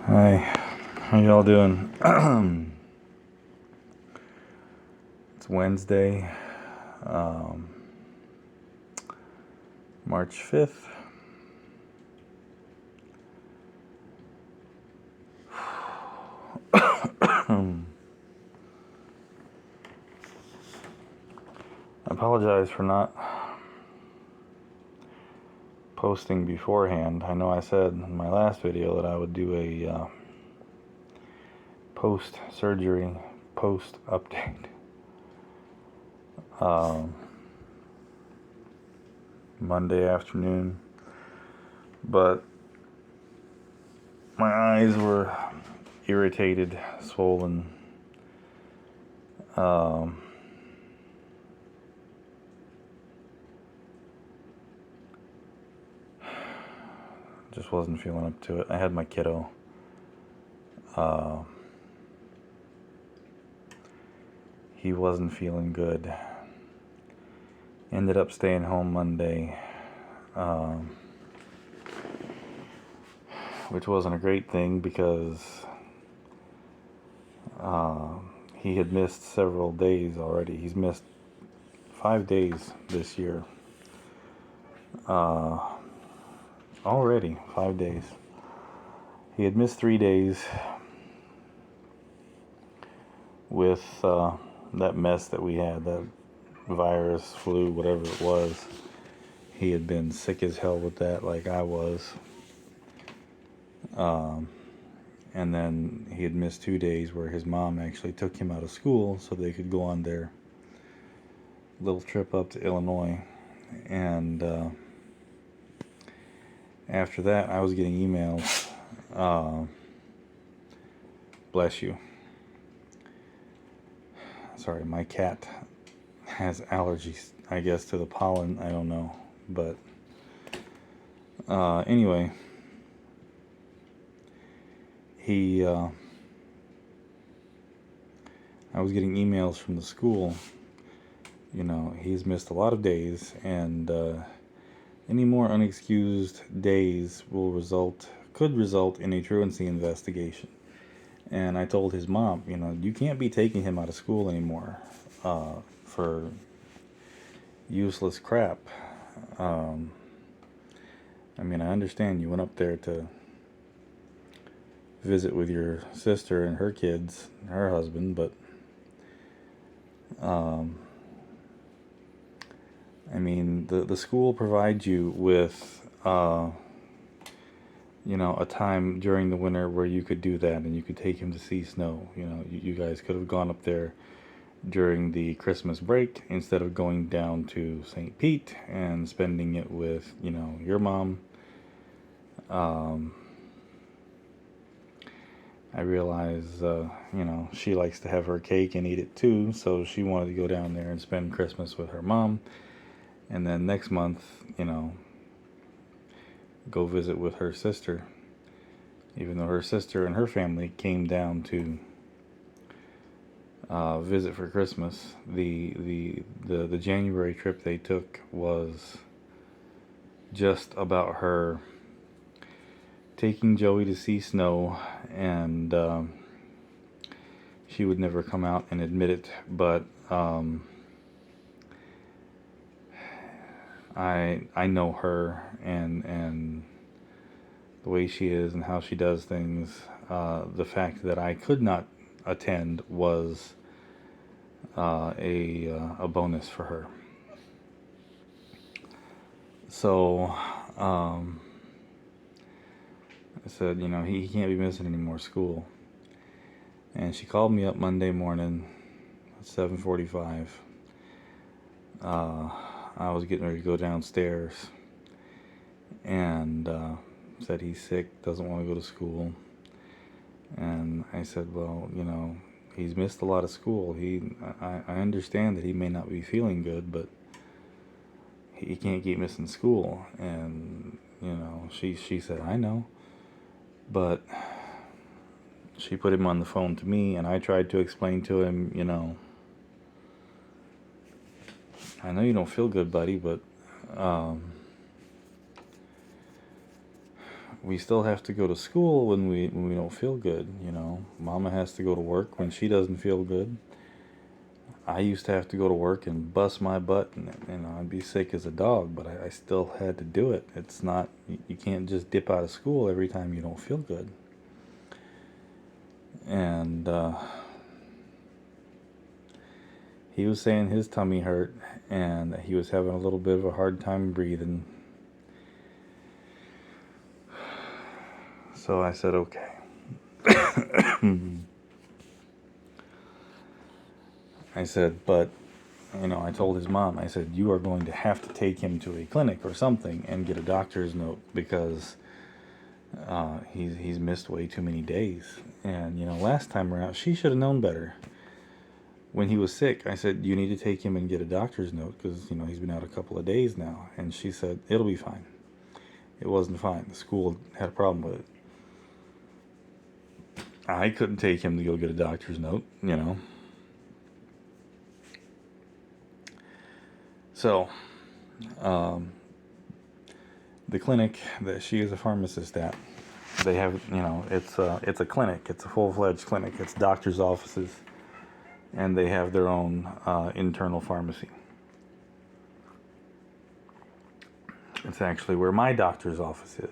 Hi, how y'all doing? It's Wednesday, um, March 5th. I apologize for not posting beforehand. I know I said in my last video that I would do a post-surgery, post-update. Monday afternoon, but my eyes were irritated, swollen. Just wasn't feeling up to it. I had my kiddo. He wasn't feeling good. Ended up staying home Monday, which wasn't a great thing because he had missed several days already. He's missed 5 days this year. Already 5 days. He had missed 3 days with that mess that we had, that virus, flu, whatever it was. He had been sick as hell with that, like I was. And then he had missed 2 days where his mom actually took him out of school so they could go on their little trip up to Illinois. And after that, I was getting emails. Bless you. Sorry, my cat has allergies, I guess, to the pollen. I don't know. But anyway, I was getting emails from the school. You know, he's missed a lot of days, and any more unexcused days could result in a truancy investigation. And I told his mom, you know, you can't be taking him out of school anymore for useless crap. I mean, I understand you went up there to visit with your sister and her kids, her husband, but I mean, the school provides you with you know, a time during the winter where you could do that and you could take him to see snow. You know, you guys could have gone up there during the Christmas break instead of going down to St. Pete and spending it with, you know, your mom. I realize, you know, she likes to have her cake and eat it too, so she wanted to go down there and spend Christmas with her mom. And then next month, you know, go visit with her sister, even though her sister and her family came down to visit for Christmas. The January trip they took was just about her taking Joey to see snow, and she would never come out and admit it, but I know her and the way she is and how she does things. The fact that I could not attend was a bonus for her. So I said, you know, he can't be missing any more school. And she called me up Monday morning at 7:45. I was getting ready to go downstairs, and said he's sick, doesn't want to go to school. And I said, well, you know, he's missed a lot of school. I understand that he may not be feeling good, but he can't keep missing school. And you know, she said, I know, but she put him on the phone to me, and I tried to explain to him, you know, I know you don't feel good, buddy, but we still have to go to school when we don't feel good. Mama has to go to work when she doesn't feel good. I used to have to go to work and bust my butt, and I'd be sick as a dog, but I still had to do it. It's not, you can't just dip out of school every time you don't feel good. And he was saying his tummy hurt, and he was having a little bit of a hard time breathing. So I said, okay. I said, but, I told his mom, I said, you are going to have to take him to a clinic or something and get a doctor's note, because he's missed way too many days. And, last time around, she should have known better. When he was sick, I said, you need to take him and get a doctor's note, because, he's been out a couple of days now. And she said, it'll be fine. It wasn't fine. The school had a problem with it. I couldn't take him to go get a doctor's note, So, the clinic that she is a pharmacist at, they have, it's a clinic. It's a full-fledged clinic. It's doctor's offices, and they have their own internal pharmacy. It's actually where my doctor's office is.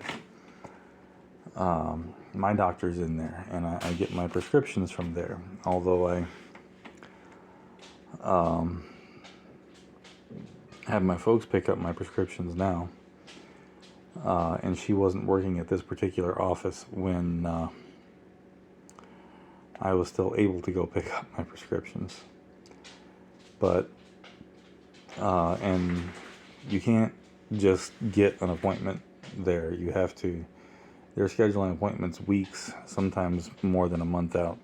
My doctor's in there, and I get my prescriptions from there. Although I have my folks pick up my prescriptions now, and she wasn't working at this particular office when I was still able to go pick up my prescriptions. But and you can't just get an appointment there. You have to. They're scheduling appointments weeks, sometimes more than a month out.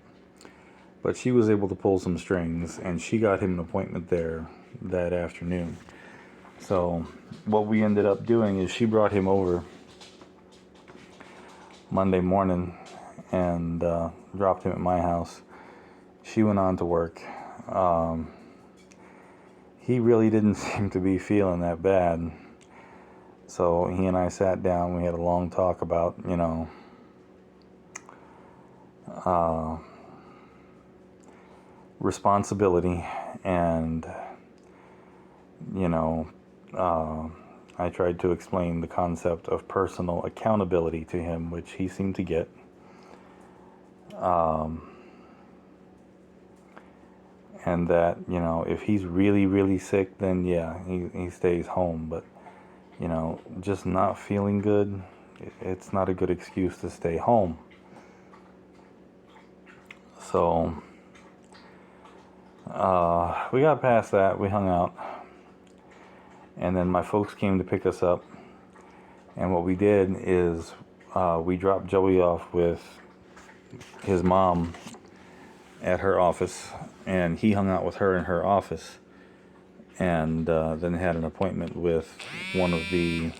But she was able to pull some strings, and she got him an appointment there that afternoon. So what we ended up doing is she brought him over Monday morning and dropped him at my house. She went on to work. He really didn't seem to be feeling that bad. So he and I sat down. We had a long talk about, responsibility, and, I tried to explain the concept of personal accountability to him, which he seemed to get. And that, if he's really, really sick, then yeah, he stays home. But just not feeling good, it's not a good excuse to stay home. So, we got past that, we hung out, and then my folks came to pick us up, and what we did is, we dropped Joey off with his mom at her office, and he hung out with her in her office. And then had an appointment with one of the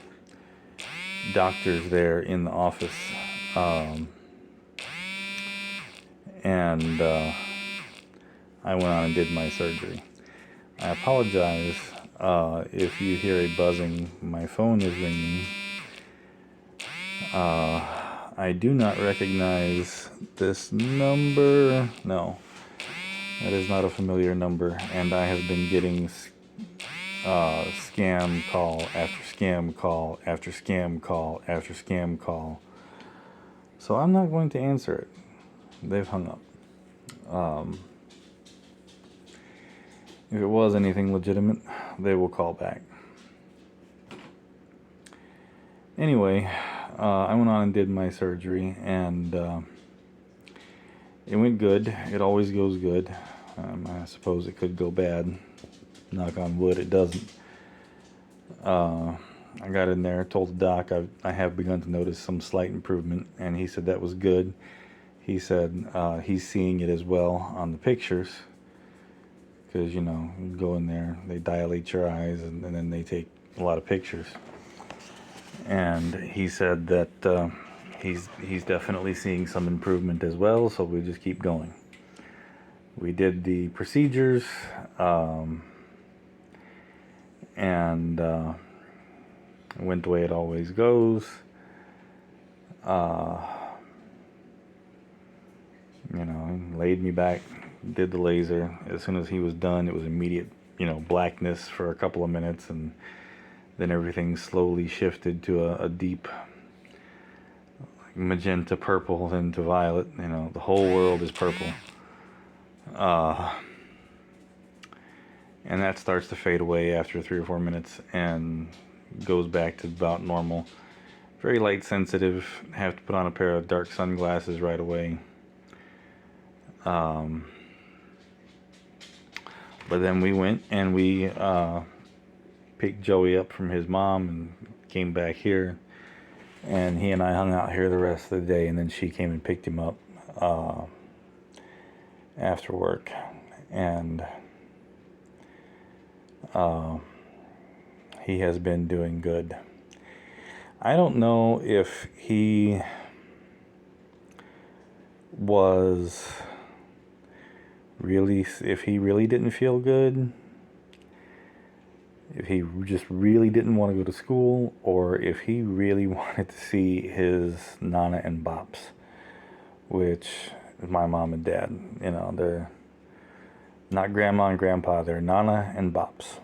doctors there in the office. And I went on and did my surgery. I apologize if you hear a buzzing. My phone is ringing. I do not recognize this number. No, that is not a familiar number. And I have been getting scam call after scam call after scam call after scam call. So I'm not going to answer it. They've hung up. If it was anything legitimate, they will call back. Anyway, I went on and did my surgery, and it went good. It always goes good. I suppose it could go bad. Knock on wood, it doesn't. I got in there, told the doc I have begun to notice some slight improvement, and he said that was good. He said he's seeing it as well on the pictures, because you go in there, they dilate your eyes, and then they take a lot of pictures. And he said that he's definitely seeing some improvement as well, so we just keep going. We did the procedures, and it went the way it always goes. Uh, you know, he laid me back, did the laser. As soon as he was done, it was immediate, blackness for a couple of minutes, and then everything slowly shifted to a deep magenta purple, then to violet. The whole world is purple. And that starts to fade away after 3 or 4 minutes and goes back to about normal. Very light sensitive. Have to put on a pair of dark sunglasses right away. But then we went and we picked Joey up from his mom and came back here. And he and I hung out here the rest of the day, and then she came and picked him up after work. And he has been doing good. I don't know if he really didn't feel good, if he just really didn't want to go to school, or if he really wanted to see his Nana and Bops, which is my mom and dad. They're not grandma and grandpa, they're Nana and Bops.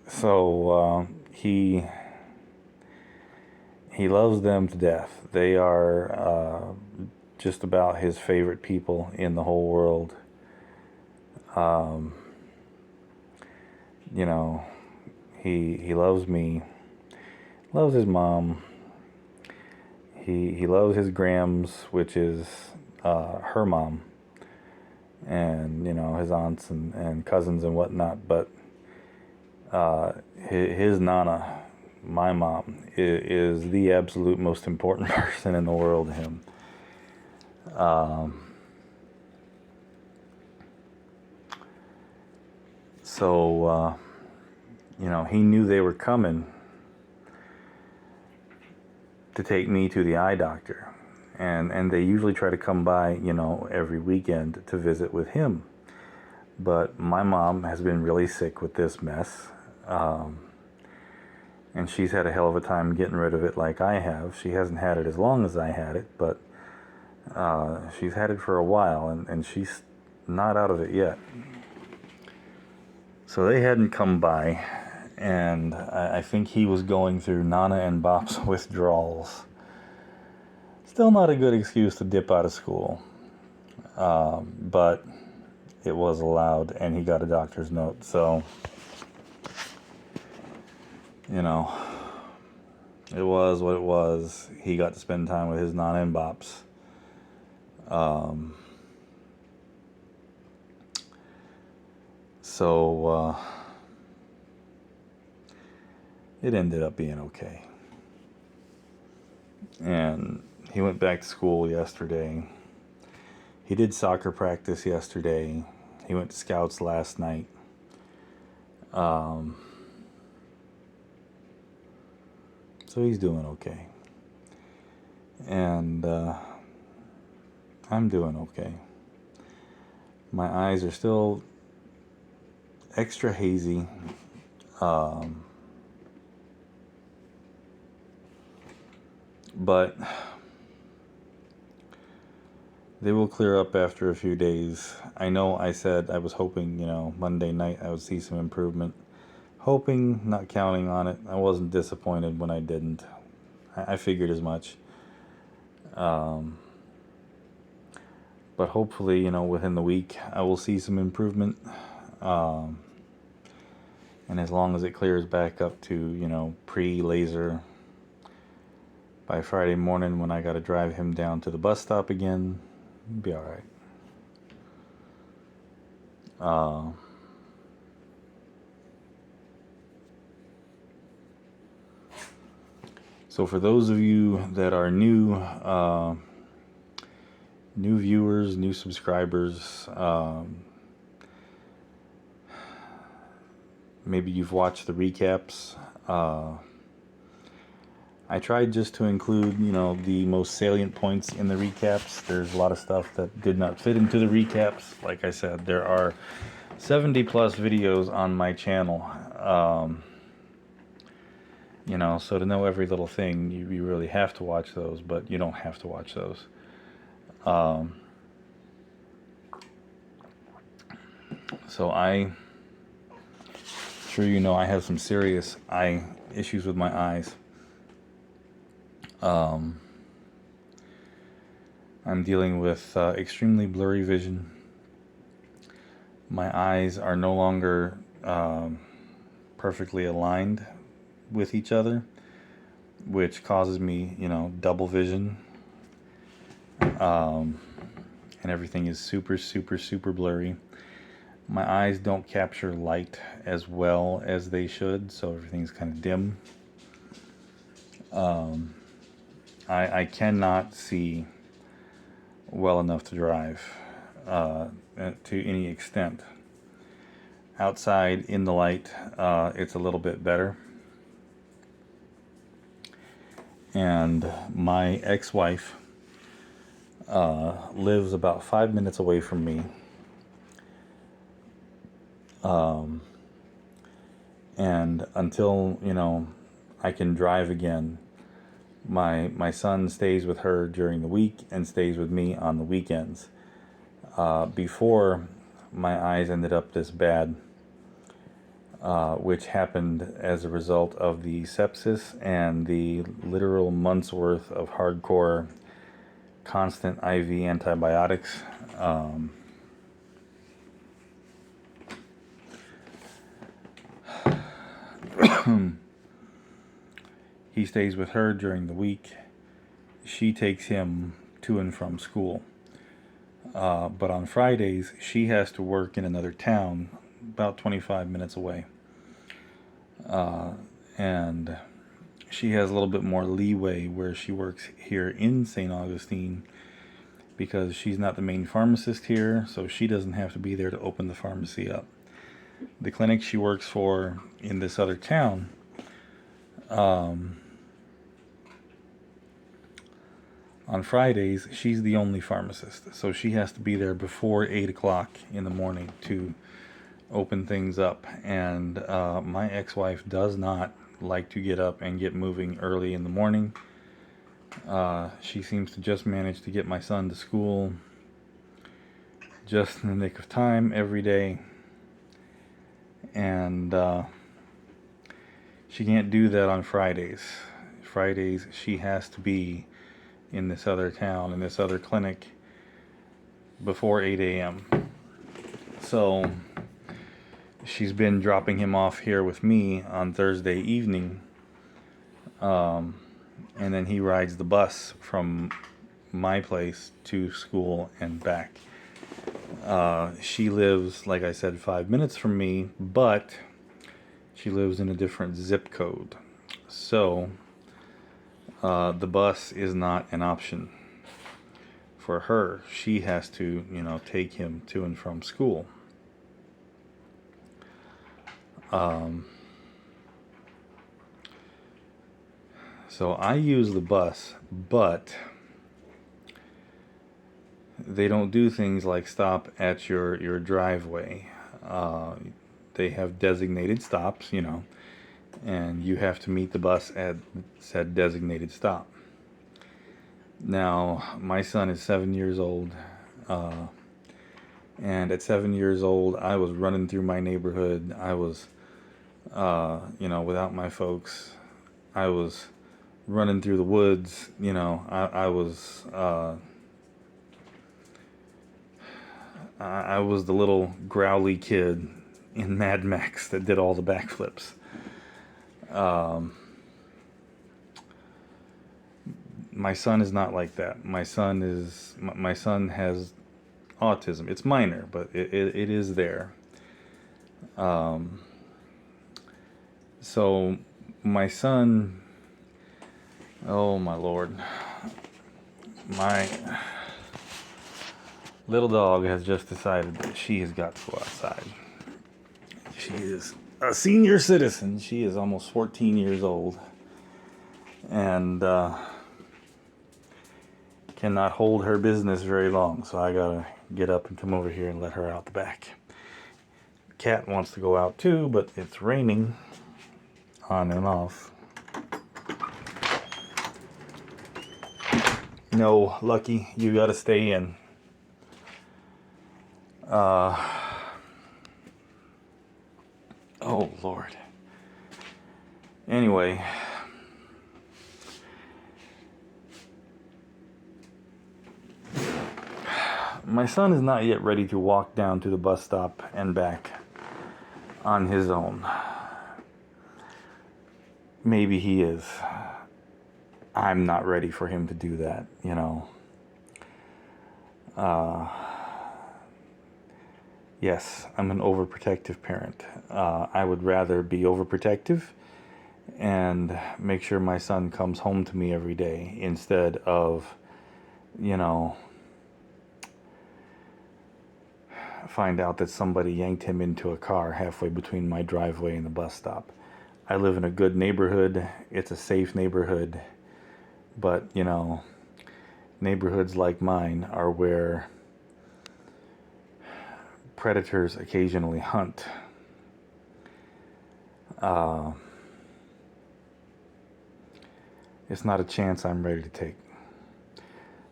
So he loves them to death. They are just about his favorite people in the whole world. He loves me, loves his mom. He loves his Grams, which is her mom, and his aunts and cousins and whatnot. But his Nana, my mom, is the absolute most important person in the world to him. So he knew they were coming to take me to the eye doctor, and they usually try to come by every weekend to visit with him. But my mom has been really sick with this mess, and she's had a hell of a time getting rid of it like I have. She hasn't had it as long as I had it, but she's had it for a while, and she's not out of it yet. So they hadn't come by, and I think he was going through Nana and Bop's withdrawals. Still not a good excuse to dip out of school, but it was allowed, and he got a doctor's note. So, it was what it was. He got to spend time with his Nana and Bops. So it ended up being okay. And he went back to school yesterday. He did soccer practice yesterday. He went to Scouts last night. So he's doing okay. And I'm doing okay. My eyes are still extra hazy. But they will clear up after a few days. I know I said I was hoping, Monday night I would see some improvement. Hoping, not counting on it. I wasn't disappointed when I didn't. I figured as much. But hopefully, within the week, I will see some improvement. And as long as it clears back up to, pre-laser, by Friday morning when I got to drive him down to the bus stop again, it'll be all right. So for those of you that are new viewers, new subscribers, maybe you've watched the recaps. I tried just to include, the most salient points in the recaps. There's a lot of stuff that did not fit into the recaps. Like I said, there are 70 plus videos on my channel. You know, so to know every little thing, you really have to watch those, but you don't have to watch those. Um, so sure you know, I have some serious eye issues with my eyes. Um, I'm dealing with extremely blurry vision. My eyes are no longer perfectly aligned with each other, which causes me, you know, double vision. And everything is super, super, super blurry. My eyes don't capture light as well as they should, so everything's kind of dim. I cannot see well enough to drive to any extent. Outside in the light, it's a little bit better. And my ex-wife lives about 5 minutes away from me. And until, you know, I can drive again, my son stays with her during the week and stays with me on the weekends. Before my eyes ended up this bad, which happened as a result of the sepsis and the literal months worth of hardcore constant IV antibiotics. He stays with her during the week. She takes him to and from school. But on Fridays, she has to work in another town about 25 minutes away. And she has a little bit more leeway where she works here in St. Augustine because she's not the main pharmacist here, so she doesn't have to be there to open the pharmacy up. The clinic she works for in this other town, on Fridays, she's the only pharmacist, so she has to be there before 8 o'clock in the morning to open things up. And my ex-wife does not like to get up and get moving early in the morning. She seems to just manage to get my son to school just in the nick of time every day. And she can't do that on Fridays. Fridays, she has to be in this other town, in this other clinic, before 8 a.m. So she's been dropping him off here with me on Thursday evening, and then he rides the bus from my place to school and back. She lives, like I said, 5 minutes from me, but she lives in a different zip code. So the bus is not an option for her. She has to, you know, take him to and from school. So I use the bus, but they don't do things like stop at your driveway. They have designated stops, you know, and you have to meet the bus at said designated stop. Now, my son is 7 years old, and at 7 years old, I was running through my neighborhood. I was, you know, without my folks. I was running through the woods, you know. I was the little growly kid in Mad Max that did all the backflips. My son is not like that. My son has autism. It's minor, but it is there. So my son, oh my Lord, my little dog has just decided that she has got to go outside. She is a senior citizen. She is almost 14 years old and cannot hold her business very long, so I gotta get up and come over here and let her out the back. Cat wants to go out too, but it's raining on and off. No, Lucky, you gotta stay in. Oh, Lord. Anyway, my son is not yet ready to walk down to the bus stop and back on his own. Maybe he is. I'm not ready for him to do that, you know. Yes, I'm an overprotective parent. I would rather be overprotective and make sure my son comes home to me every day instead of, you know, find out that somebody yanked him into a car halfway between my driveway and the bus stop. I live in a good neighborhood. It's a safe neighborhood. But, you know, neighborhoods like mine are where predators occasionally hunt. It's not a chance I'm ready to take.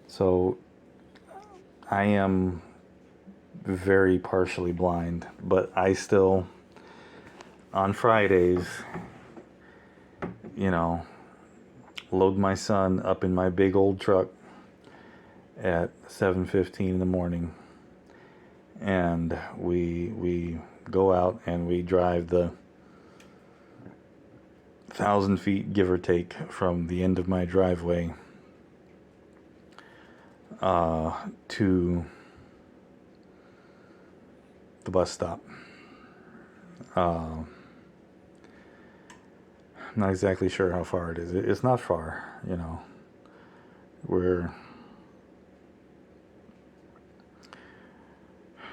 So I am very partially blind, but I still, on Fridays, you know, load my son up in my big old truck at 7:15 in the morning, and we go out and we drive the 1,000 feet, give or take, from the end of my driveway to the bus stop. I'm not exactly sure how far it is. It's not far, you know.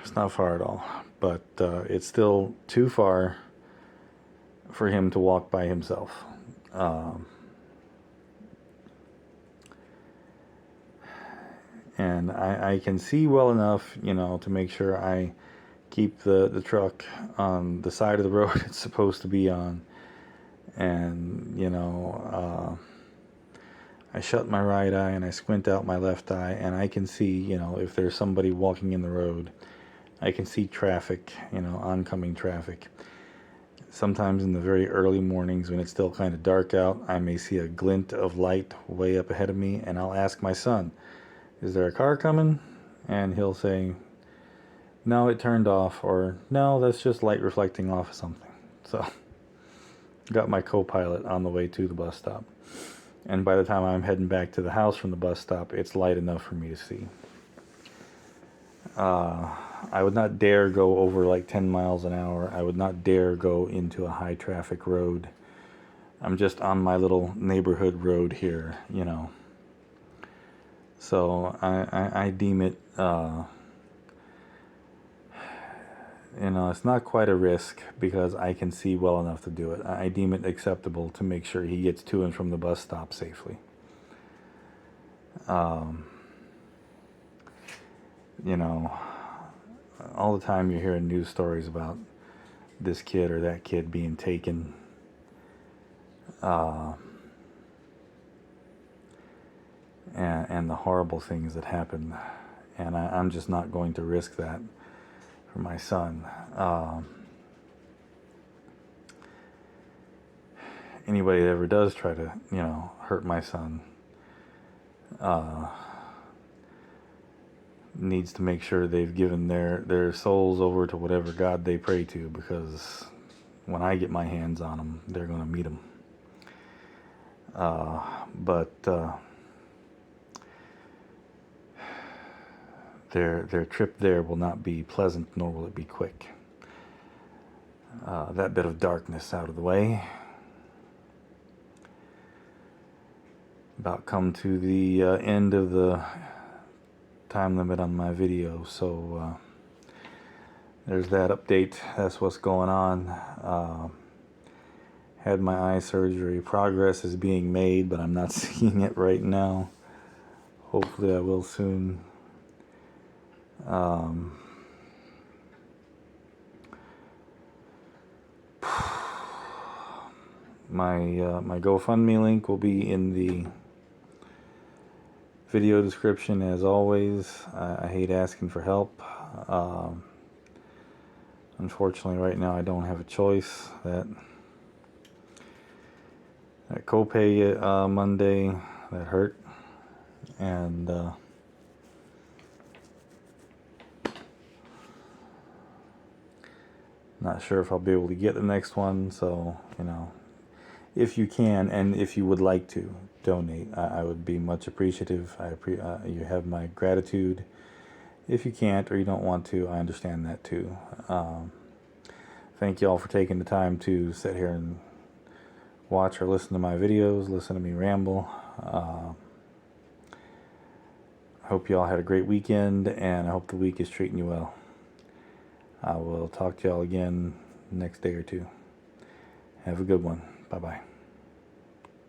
It's not far at all, but it's still too far for him to walk by himself. And I can see well enough, you know, to make sure I keep the truck on the side of the road it's supposed to be on. And, you know, I shut my right eye and I squint out my left eye, and I can see, you know, if there's somebody walking in the road. I can see traffic, you know, oncoming traffic. Sometimes in the very early mornings when it's still kind of dark out, I may see a glint of light way up ahead of me, and I'll ask my son, "Is there a car coming?" And he'll say, "No, it turned off," or "No, that's just light reflecting off of something." So, got my co-pilot on the way to the bus stop. And by the time I'm heading back to the house from the bus stop, it's light enough for me to see. I would not dare go over like 10 miles an hour. I would not dare go into a high traffic road. I'm just on my little neighborhood road here, you know. So I deem it, you know, it's not quite a risk because I can see well enough to do it. I deem it acceptable to make sure he gets to and from the bus stop safely. You know, all the time you're hearing news stories about this kid or that kid being taken. And the horrible things that happen. And I'm just not going to risk that for my son. Anybody that ever does try to, you know, hurt my son needs to make sure they've given their souls over to whatever God they pray to, because when I get my hands on them, they're going to meet them. But their trip there will not be pleasant, nor will it be quick. That bit of darkness out of the way. About come to the end of the time limit on my video, so there's that update. That's what's going on. Had my eye surgery. Progress is being made, but I'm not seeing it right now. Hopefully I will soon. My GoFundMe link will be in the video description as always. I hate asking for help. Unfortunately, right now I don't have a choice. That copay Monday, that hurt, and not sure if I'll be able to get the next one. So, you know, if you can and if you would like to donate, I would be much appreciative. You have my gratitude. If you can't or you don't want to, I understand that too. Thank you all for taking the time to sit here and watch or listen to my videos, listen to me ramble. I hope you all had a great weekend, and I hope the week is treating you well. I will talk to y'all again next day or two. Have a good one. Bye-bye.